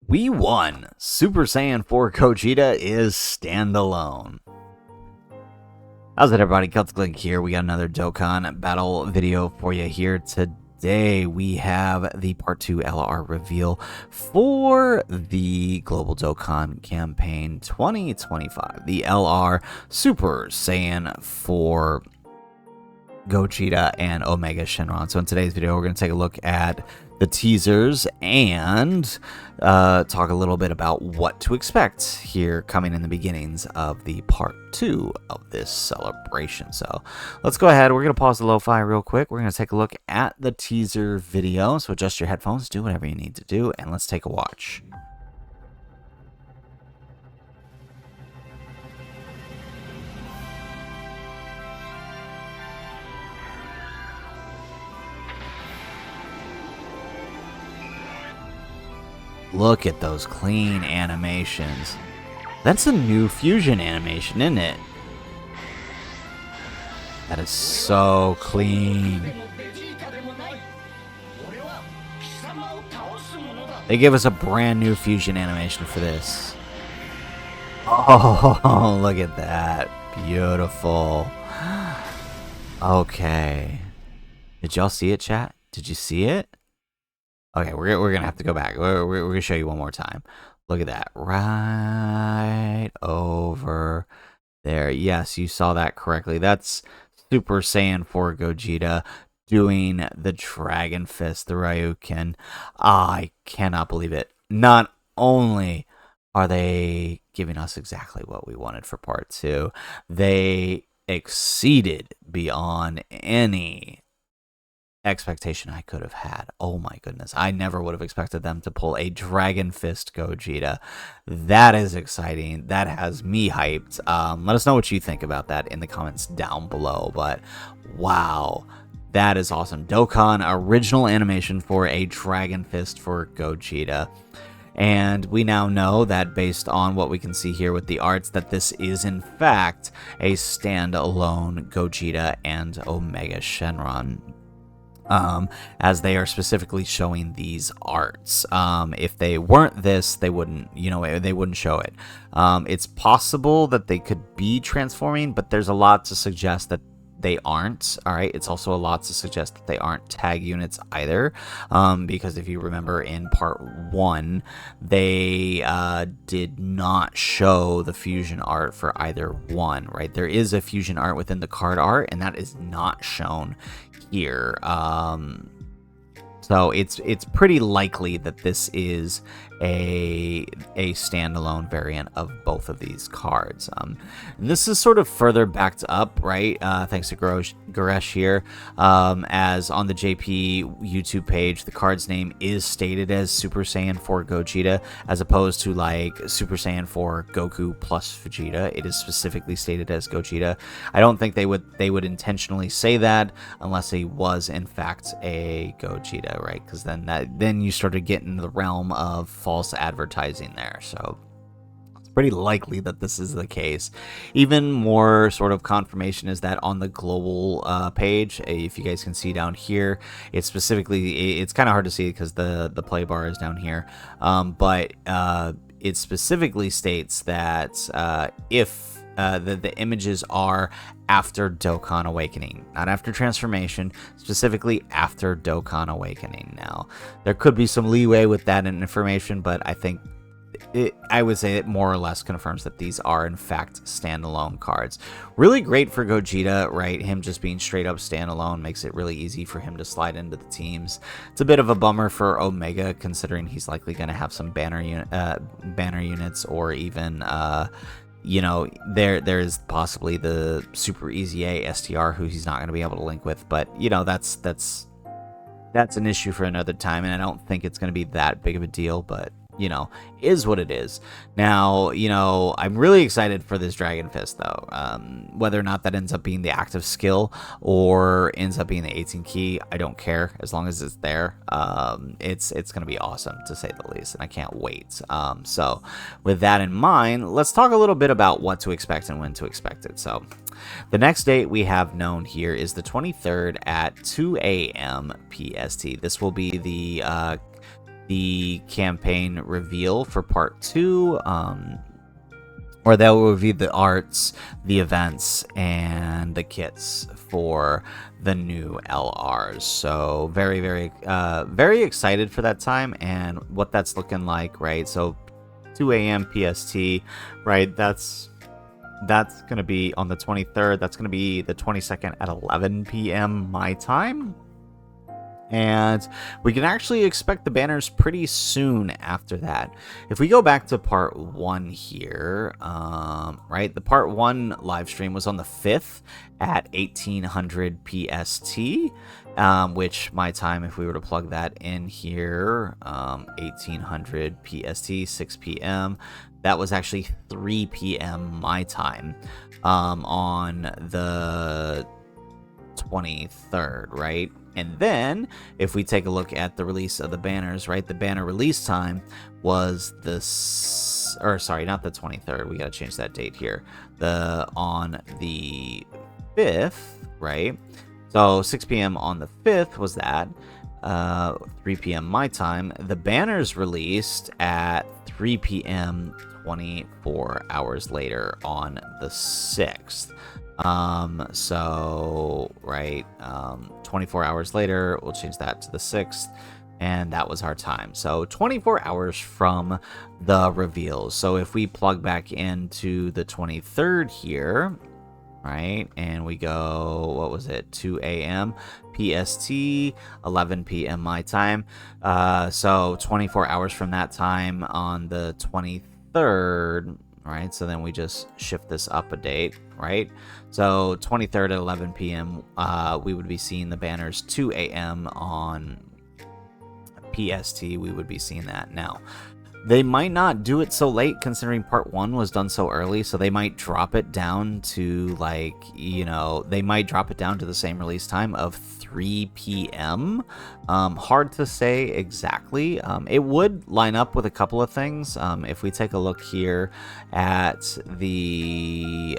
We won! Super Saiyan 4 Gogeta is standalone. How's it, everybody? Celtic Link here. We got another Dokkan Battle video for you here today. We have the Part 2 LR reveal for the Global Dokkan Campaign 2025. The LR Super Saiyan 4 Gogeta and Omega Shenron. So in today's video, we're going to take a look at the teasers and talk a little bit about what to expect here coming in the beginnings of the part 2 of this celebration. So let's go ahead. We're going to pause the lo-fi real quick. We're going to take a look at the teaser video. So adjust your headphones, do whatever you need to do, and let's take a watch. Look at those clean animations. That's a new fusion animation, isn't it? That is so clean. They give us a brand new fusion animation for this. Oh, look at that. Beautiful. Okay. Did y'all see it, chat? Did you see it? Okay, we're going to have to go back. We're going to show you one more time. Look at that. Right over there. Yes, you saw that correctly. That's Super Saiyan 4 Gogeta doing the Dragon Fist, the Ryukin. I cannot believe it. Not only are they giving us exactly what we wanted for Part 2, they exceeded beyond any expectation I could have had. Oh my goodness. I never would have expected them to pull a Dragon Fist Gogeta. That is exciting. That has me hyped. Let us know what you think about that in the comments down below. But wow, that is awesome. Dokkan original animation for a Dragon Fist for Gogeta. And we now know that based on what we can see here with the arts, that this is in fact a standalone Gogeta and Omega Shenron. As they are specifically showing these arts. If they weren't this, they wouldn't, they wouldn't show it. It's possible that they could be transforming, but there's a lot to suggest that they aren't. All right. It's also a lot to suggest that they aren't tag units either. Because if you remember in part 1, they did not show the fusion art for either one, right? There is a fusion art within the card art, and that is not shown here. So it's pretty likely that this is a standalone variant of both of these cards. This is sort of further backed up, right? Thanks to Goresh here. As on the JP YouTube page, the card's name is stated as Super Saiyan 4 Gogeta, as opposed to like Super Saiyan 4 Goku plus Vegeta. It is specifically stated as Gogeta. I don't think they would intentionally say that unless he was in fact a Gogeta, right? Because then you started getting into the realm of false advertising there. So it's pretty likely that this is the case. Even more sort of confirmation is that on the global page, if you guys can see down here, it's specifically, it's kind of hard to see because the play bar is down here, but it specifically states that if the images are after Dokkan Awakening, not after transformation, specifically after Dokkan Awakening. Now, there could be some leeway with that information, but I think I would say it more or less confirms that these are in fact standalone cards. Really great for Gogeta, right? Him just being straight up standalone makes it really easy for him to slide into the teams. It's a bit of a bummer for Omega, considering he's likely going to have some banner units, or even there's possibly the Super Easy A STR who he's not going to be able to link with, but that's an issue for another time, and I don't think it's going to be that big of a deal, but is what it is. Now, I'm really excited for this Dragon Fist, though. Whether or not that ends up being the active skill or ends up being the 18 key, I don't care, as long as it's there. It's going to be awesome, to say the least, and I can't wait. So with that in mind, let's talk a little bit about what to expect and when to expect it. So the next date we have known here is the 23rd at 2 a.m. PST. This will be the the campaign reveal for part 2, where they will review the arts, the events, and the kits for the new LRs. So very, very excited for that time and what that's looking like, right? So 2 a.m. PST, right? That's going to be on the 23rd. That's going to be the 22nd at 11 p.m. my time. And we can actually expect the banners pretty soon after that. If we go back to part 1 here, right, the part 1 live stream was on the 5th at 1800 PST, which my time, if we were to plug that in here, 1800 PST, 6 p.m., that was actually 3 p.m. my time on the 23rd, right? And then if we take a look at the release of the banners, right, the banner release time was not the 23rd, we got to change that date here, on the 5th, right? So 6 p.m. on the 5th was that, 3 p.m. my time. The banners released at 3 p.m. 24 hours later on the 6th. So, right, 24 hours later, we'll change that to the 6th, and that was our time. So 24 hours from the reveals. So if we plug back into the 23rd here, right, and we go, what was it, 2 a.m. PST, 11 p.m. my time. So 24 hours from that time on the 23rd, right? So then we just shift this up a date, right? So 23rd at 11 p.m., we would be seeing the banners. 2 a.m. on PST, we would be seeing that. Now, they might not do it so late considering part 1 was done so early, so they might drop it down to, like, you know, they might drop it down to the same release time of 3 p.m. Hard to say exactly. It would line up with a couple of things. If we take a look here at the,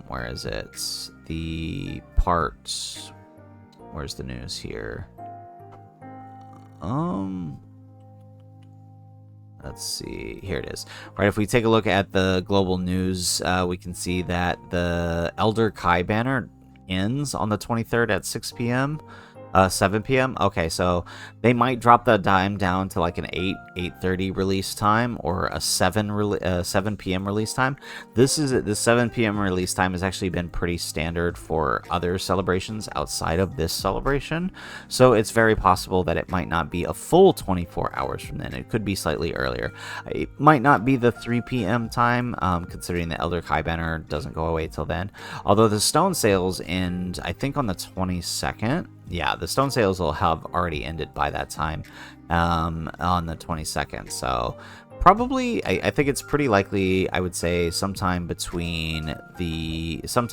where is it? The part, where's the news here? Let's see, here it is. Right, if we take a look at the global news, we can see that the Elder Kai banner ends on the 23rd at 6 p.m. 7 p.m. Okay, so they might drop the time down to like an 8:30 release time or a 7 p.m. release time. The 7 p.m. release time has actually been pretty standard for other celebrations outside of this celebration. So it's very possible that it might not be a full 24 hours from then. It could be slightly earlier. It might not be the 3 p.m. time, considering the Elder Kai banner doesn't go away till then. Although the stone sales end, I think, on the 22nd. Yeah, the stone sales will have already ended by that time, on the 22nd. So probably, I think it's pretty likely, I would say sometime between the 7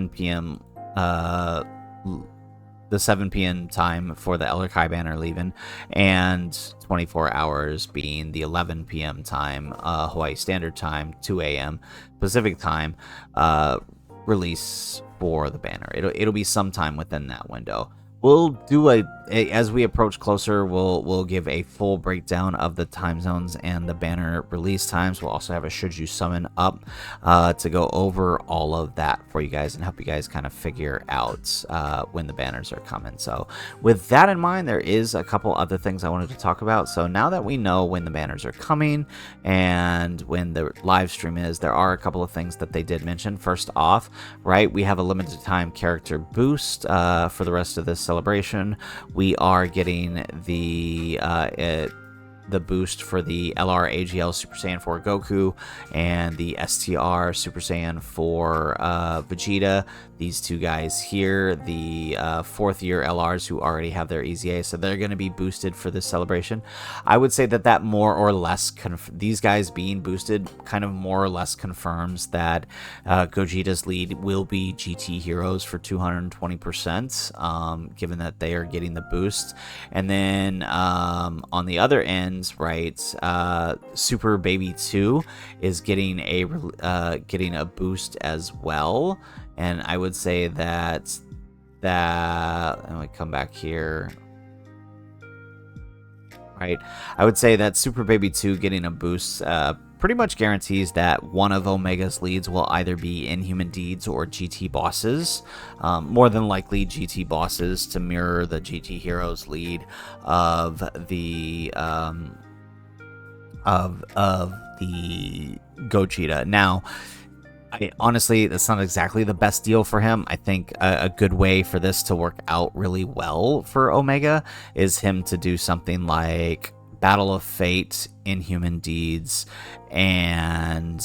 p.m. The 7 p.m. time for the Elder Kai banner leaving, and 24 hours being the 11 p.m. time, Hawaii Standard Time, 2 a.m. Pacific Time, release for the banner. It'll be sometime within that window. We'll do as we approach closer, we'll give a full breakdown of the time zones and the banner release times. We'll also have a Should You Summon up to go over all of that for you guys and help you guys kind of figure out when the banners are coming. So with that in mind, there is a couple other things I wanted to talk about. So now that we know when the banners are coming and when the live stream is, there are a couple of things that they did mention. First off, right, we have a limited time character boost for the rest of this celebration. We are getting the boost for the LR AGL Super Saiyan 4 Goku and the STR Super Saiyan 4 Vegeta. These two guys here, the 4th year LRs who already have their EZA, so they're going to be boosted for this celebration. I would say that more or less, these guys being boosted kind of more or less confirms that Gogeta's lead will be GT Heroes for 220%, given that they are getting the boost. And then on the other ends, right, Super Baby 2 is getting a boost as well. And I would say that that, and we come back here. Right, I would say that Super Baby 2 getting a boost pretty much guarantees that one of Omega's leads will either be Inhuman Deeds or GT bosses. More than likely GT bosses to mirror the GT Heroes lead of the Gogeta. Now, honestly, that's not exactly the best deal for him. I think a good way for this to work out really well for Omega is him to do something like Battle of Fate, Inhuman Deeds, and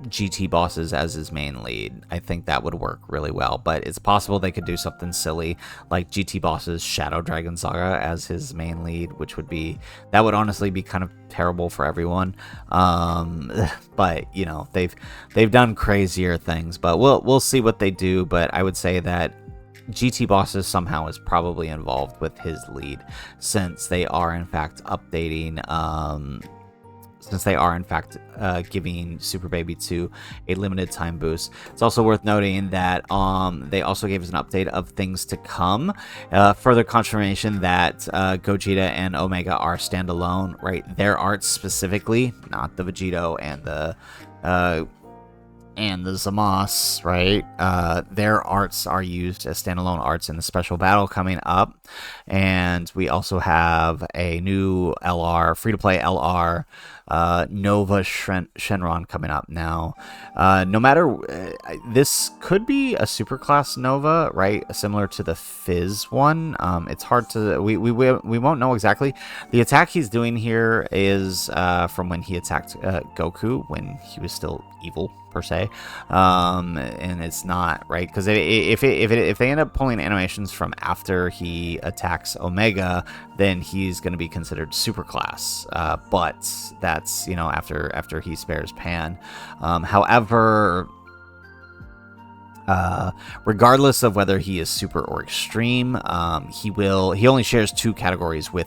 GT bosses as his main lead. I think that would work really well, but it's possible they could do something silly like GT bosses Shadow Dragon Saga as his main lead, which would be, that would honestly be kind of terrible for everyone. But you know, they've done crazier things, but we'll see what they do. But I would say that GT bosses somehow is probably involved with his lead, since they are in fact updating giving Super Baby 2 a limited time boost. It's also worth noting that they also gave us an update of things to come, further confirmation that Gogeta and Omega are standalone, right? Their arts specifically, not the Vegito and the Zamasu, right? Their arts are used as standalone arts in the special battle coming up. And we also have a new LR, free-to-play LR, Nova Shenron coming up now. No matter, this could be a superclass Nova, right? Similar to the Fizz one. It's hard to, we won't know exactly. The attack he's doing here is from when he attacked Goku when he was still evil, per se, and it's not right, because if they end up pulling animations from after he attacks Omega, then he's going to be considered superclass. But that's, you know, after he spares Pan. However, regardless of whether he is super or extreme, he only shares 2 categories with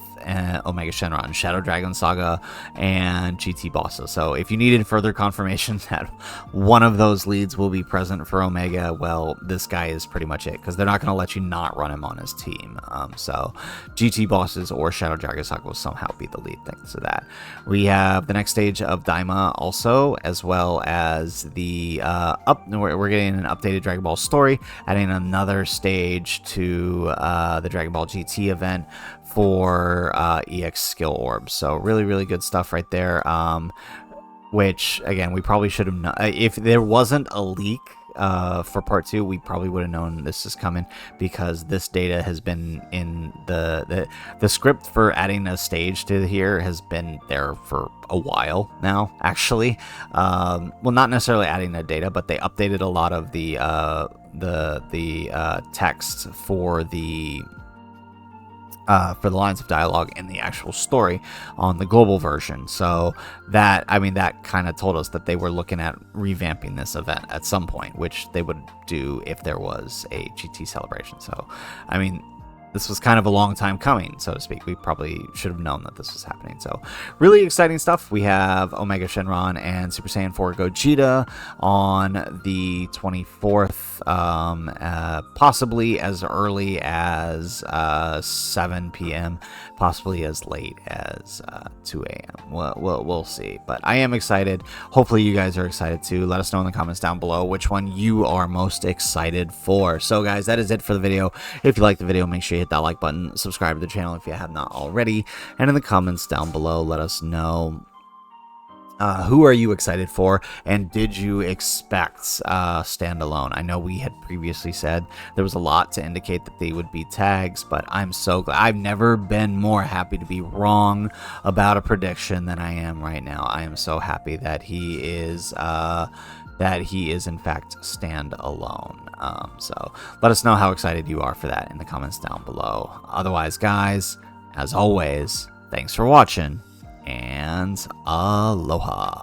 Omega Shenron: Shadow Dragon Saga and GT bosses. So if you needed further confirmation that one of those leads will be present for Omega, well, this guy is pretty much it, because they're not going to let you not run him on his team. So GT bosses or Shadow Dragon Saga will somehow be the lead thanks to that. We have the next stage of Daima also, as well as the we're getting an updated Dragon Ball story, adding another stage to the Dragon Ball GT event for EX skill orbs. So really good stuff right there, which again, we probably should have known. If there wasn't a leak for part 2, we probably would have known this is coming, because this data has been in the script for adding a stage to here has been there for a while now, actually. Well, not necessarily adding the data, but they updated a lot of the text for the lines of dialogue in the actual story on the global version. So that, I mean, that kind of told us that they were looking at revamping this event at some point, which they would do if there was a GT celebration. So, I mean, this was kind of a long time coming, so to speak. We probably should have known that this was happening. So really exciting stuff. We have Omega Shenron and Super Saiyan 4 Gogeta on the 24th, possibly as early as 7 p.m., possibly as late as 2 a.m. We'll see. But I am excited. Hopefully you guys are excited too. Let us know in the comments down below which one you are most excited for. So guys, that is it for the video. If you liked the video, make sure you hit that like button, subscribe to the channel if you have not already, and in the comments down below, let us know who are you excited for, and did you expect standalone? I know we had previously said there was a lot to indicate that they would be tags, but I'm so glad. I've never been more happy to be wrong about a prediction than I am right now. I am so happy that he is in fact standalone. So let us know how excited you are for that in the comments down below. Otherwise, guys, as always, thanks for watching, and aloha.